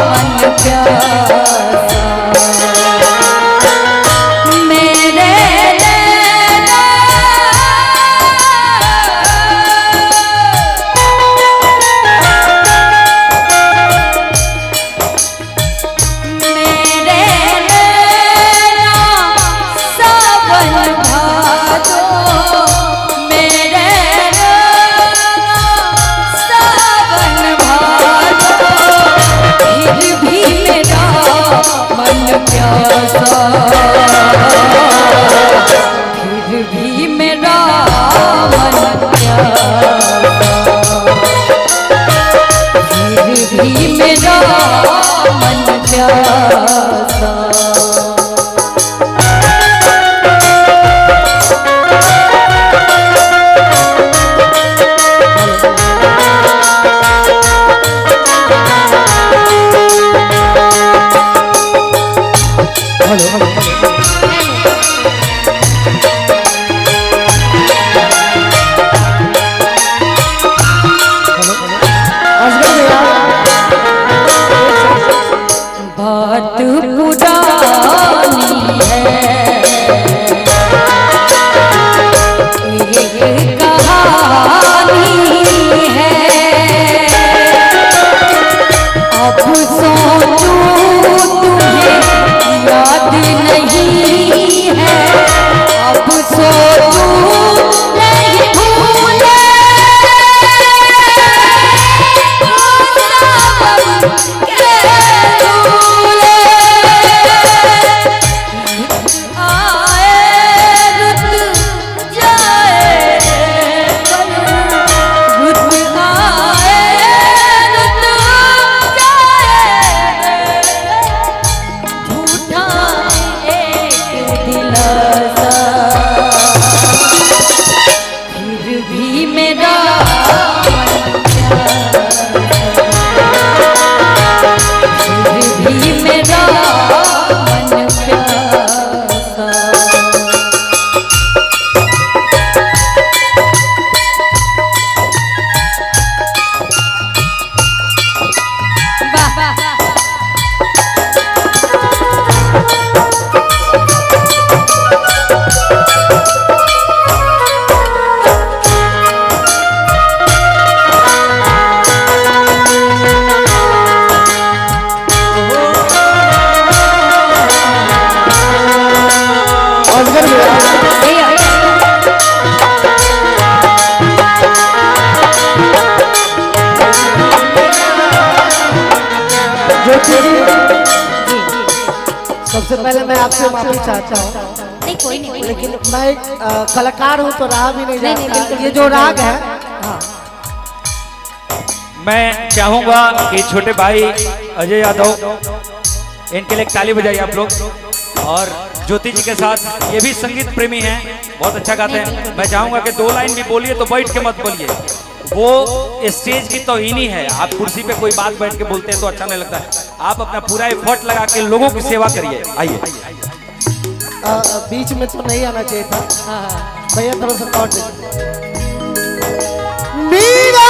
मन प्यासा मेरे नैना सावन भादो मेरे सावन भादो फिर भी मेरा मन प्यासा फिर भी मेरा मन प्यासा फिर भी मेरा मन प्यासा बात पुरानी है एक कहानी है अब सोचूं तुम्हें याद नहीं है अब सोचूं नहीं भूले सबसे पहले मैं आपसे माफी चाहता हूँ। नहीं कोई नहीं, लेकिन मैं एक कलाकार हूँ तो राग भी नहीं जानता। ये जो राग है, हाँ। मैं चाहूंगा कि छोटे भाई अजय यादव, इनके लिए एक ताली बजाइए आप लोग। और ज्योति जी के साथ, ये भी संगीत प्रेमी हैं, बहुत अच्छा गाते हैं। मैं चाहूंगा कि 2 लाइन भी बोलिए तो बैठ के मत बोलिए, वो स्टेज की तौहीनी है। आप कुर्सी पे कोई बात बैठ के बोलते हैं तो अच्छा नहीं लगता है। आप अपना पूरा एफर्ट लगा के लोगों की सेवा करिए। आइए। बीच में तो नहीं आना चाहिए था भैया, थोड़ा सा काट मीरा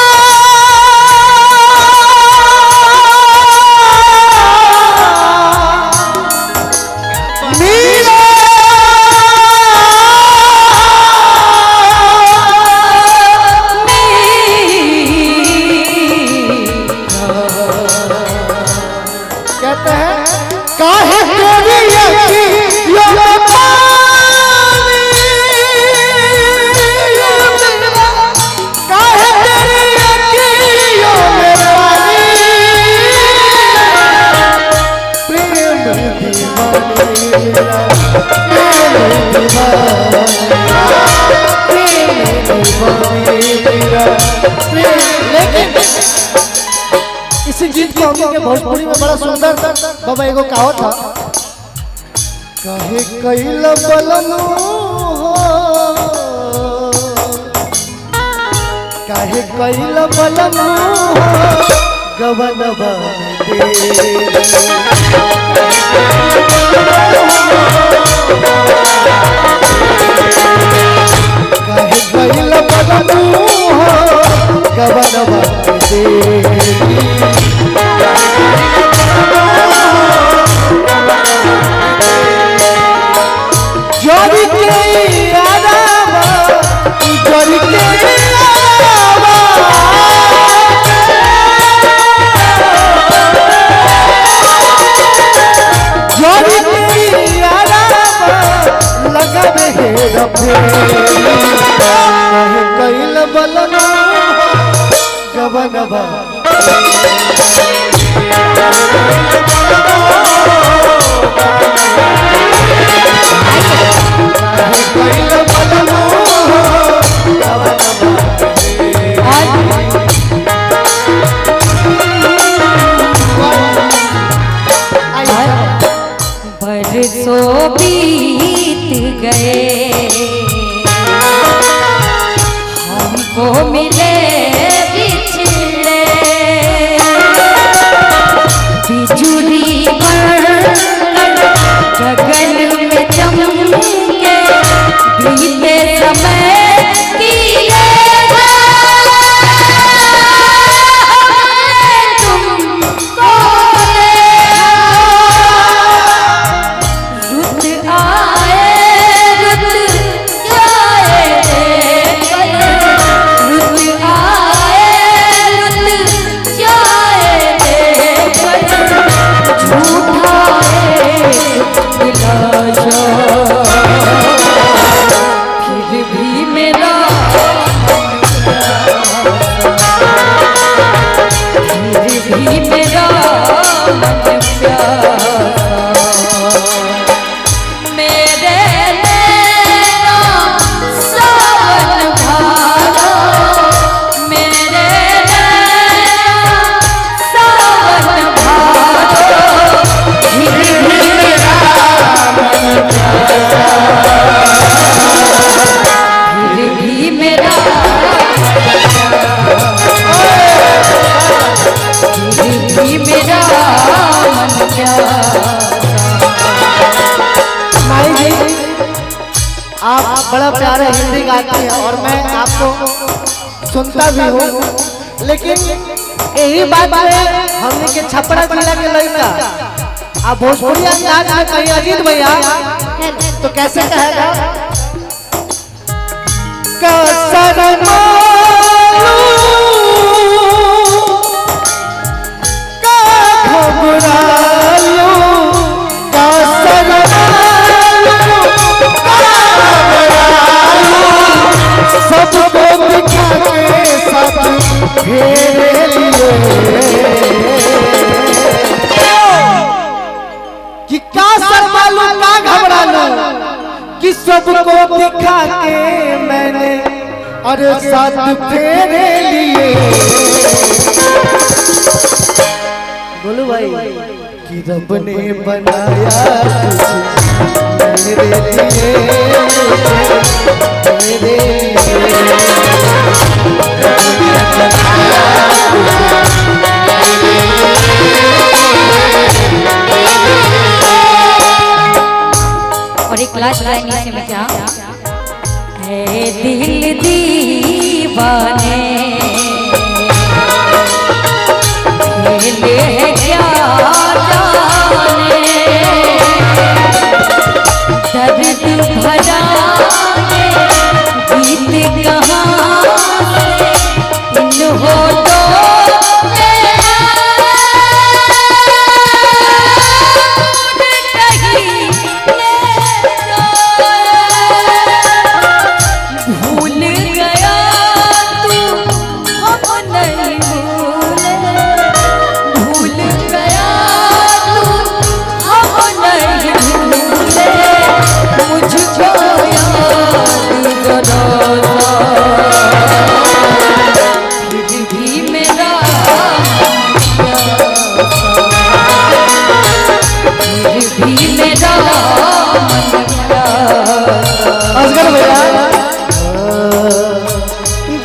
इसी गीत को हमने के भोजपुरी में बड़ा सुंदर बाबा एगो कहावत था, कहे कैल बलनु काहे कैल बलनु गवन काहे कैल बलनु गवन जोड़ी के लगा कैल बलना गबनबा बरसों बीत गए हमको मिले बिछड़े बिजुली गगन में चमके बीते समय की आप बड़ा प्यारा हिंदी गाती हैं और मैं आपको सुनता भी हूँ, लेकिन यही बात है हमने के छपरा जिला के लड़का आप भोजपुरी अंदाज में कहीं अजीत भैया तो कैसे कहेगा सबको दिखा के सब फेरे लिए कि क्या शर्मा लो ना घबरा लो कि सबको दिखा के मैंने और साथ फेरे लिए बोलो भाई कि रब ने बनाया तुझे मेरे लिए और एक लास्ट लाइन इसी में क्या है दिल दीवाने खेले है क्या जाने दर्द भरा गीत कहाँ इन होठों भूल गया तू हम नहीं भूले भूल गया तू हम नहीं भूले मुझको याद करो फिर भी मेरा फिर भी मेरा असगर भैया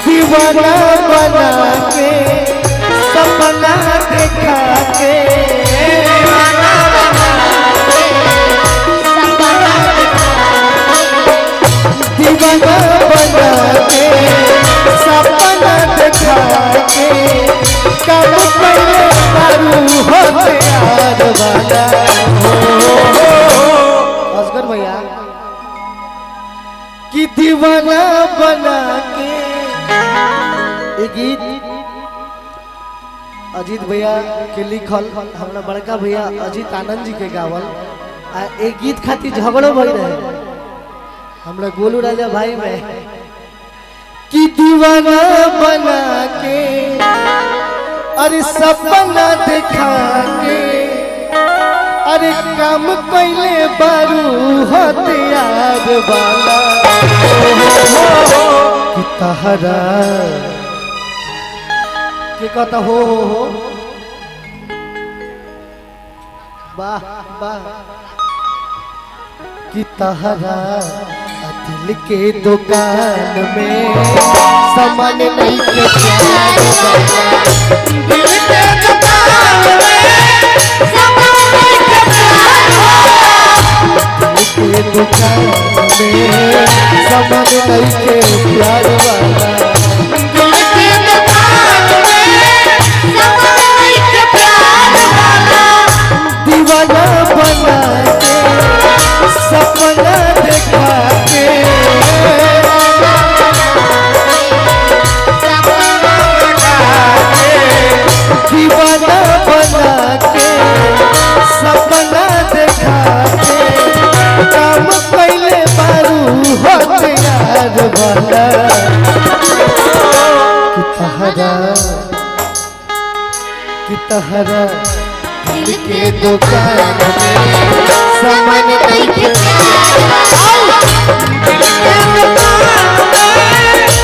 दीवाना बना के सपना देखा के दीवाना बना के सपना देखा के कब पहले करूँ हो प्यार वाला असगर भैया कि दीवाना बना के। ये गीत अजीत भैया के लिखल, हमारा बड़का भैया अजीत आनंद जी के गावल। एक गीत खातिर झगड़ो भइल रहे हमरा गोलू राजा भाई में कि दीवाना बना के अरे सपना दिखा के अरे काम कैले बारू हथियार वाला कि तहरा के कहता हो वाह वाह कि तहरा दिल के दुकान में सामान नहीं के प्यार वाला। दिल के दुकान में सामान नहीं के प्यार वाला। दिल के दुकान में सामान नहीं के प्यार वाला। दिल के दुकान में सामान नहीं के प्यार वाला। दीवाना बना के सपना देखा के दीवाना बना के सपना देखा के काम पहले बारू हथियार वाला कि तहरा दिल के दुकान में सामान नहीं के प्यार वाला। दिल के दुकान में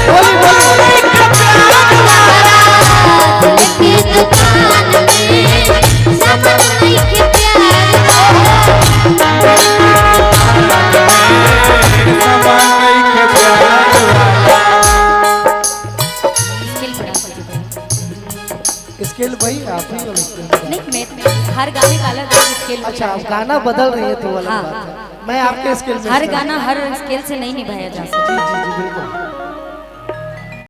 सामान नहीं के प्यार वाला। दिल के दुकान में सामान नहीं के प्यार वाला। सामान नहीं के प्यार स्केल भाई आप ही नहीं, मैं हर गाने का अलग स्केल। अच्छा आप गाना बदल रही है तो वाला हाँ, बात है। हाँ। मैं आपके स्केल में हर गाना हर स्केल से नहीं निभाया जा सकता। जी जी जी बिल्कुल।